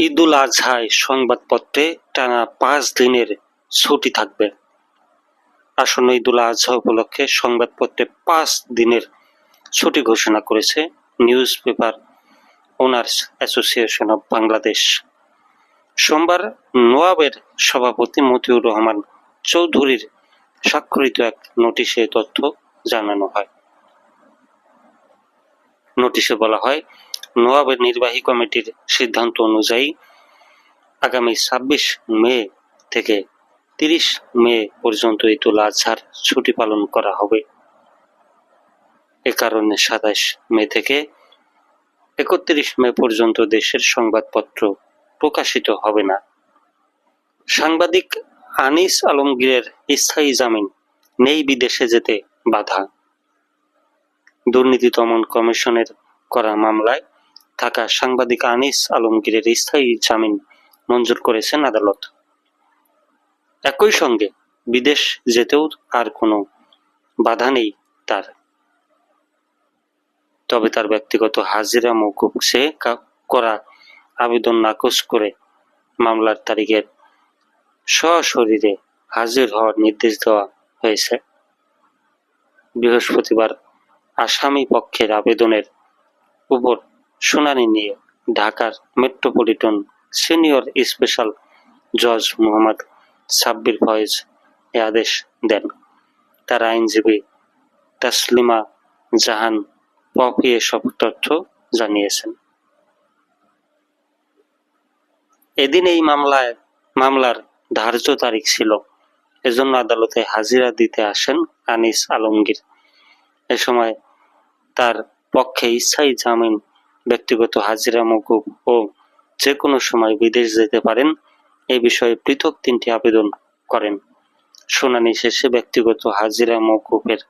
ঈদুল আজহায় সংবাদপত্রে টানা 5 দিনের ছুটি থাকবে। আসন্ন ঈদুল আজহা উপলক্ষে সংবাদপত্রে 5 দিনের ছুটি ঘোষণা করেছে news paper owners association of Bangladesh. সোমবার নোয়াবের সভাপতি মতিউর রহমান চৌধুরীর স্বাক্ষরিত এক নোটিশে তথ্য জানানো হয়। নোটিশে বলা হয়, নোয়াবের নির্বাহী কমিটির সিদ্ধান্ত অনুযায়ী আগামী 26 মে থেকে 30 মে পর্যন্ত ঈদুল আজহার ছুটি পালন করা হবে। এ কারণে 27 মে থেকে 31 মে পর্যন্ত দেশের সংবাদপত্র প্রকাশিত হবে না। সাংবাদিক আনিস আলমগীরের স্থায়ী জামিন নেই, বিদেশে যেতে বাধা। দুর্নীতি দমন কমিশনের করা মামলায় থাকা সাংবাদিক আনিস আলমগীরের স্থায়ী জামিন মঞ্জুর করেছেন আদালত। একই সঙ্গে বিদেশ যেতেও আর কোনো বাধা নেই তার। তবে তার ব্যক্তিগত হাজিরা মওকুফ চেয়ে করা আবেদন নাকচ করে মামলার তারিখের সশরীরে হাজির হওয়ার নির্দেশ দেওয়া হয়েছে। বৃহস্পতিবার আসামি পক্ষের আবেদনের উপর শুনানি নিয়ে ঢাকার মেট্রোপলিটন সিনিয়র স্পেশাল জজ মোহাম্মদ সাব্বির ফয়েজ এ আদেশ দেন। তার আইনজীবী তাসলিমা জাহান পপি এসব তথ্য জানিয়েছেন। এদিন এই মামলার ধার্য তারিখ ছিল, এজন্য আদালতে হাজিরা দিতে আসেন আনিস আলমগীর। এ সময় তার পক্ষে স্থায়ী জামিন, ব্যক্তিগত হাজিরা মওকুফ ও যে কোনো সময় বিদেশ যেতে পারেন এ বিষয়ে পৃথক 3টি আবেদন করেন। শুনানি শেষে ব্যক্তিগত হাজিরা মওকুফের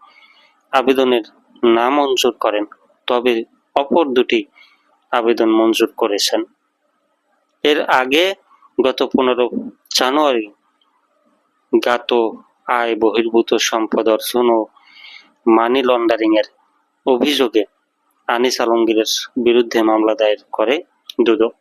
আবেদনের নামঞ্জুর করেন, তবে অপর 2টি আবেদন মঞ্জুর করেছেন। এর আগে গত 15 জানুয়ারি জ্ঞাত আয় বহির্ভূত সম্পদ অর্জন ও মানি লন্ডারিং এর অভিযোগে আনিস আলমগীরের বিরুদ্ধে মামলা দায়ের করে দুদক।